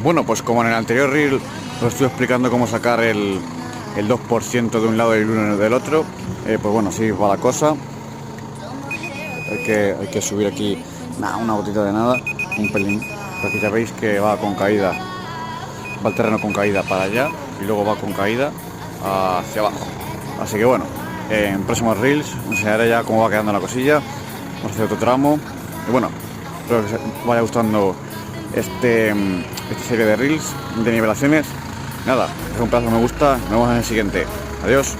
Bueno, pues como en el anterior reel os estoy explicando cómo sacar el 2% de un lado y el 1% del otro, pues bueno, así va la cosa. Hay que subir aquí una gotita de nada, un pelín. Pero aquí ya veis que va con caída, va el terreno con caída para allá y luego va con caída hacia abajo. Así que bueno, en próximos reels os enseñaré ya cómo va quedando la cosilla. Vamos a hacer otro tramo. Y bueno, espero que os vaya gustando esta serie de reels de nivelaciones. Nada, es un pedazo me gusta. Nos vemos en el siguiente. Adiós.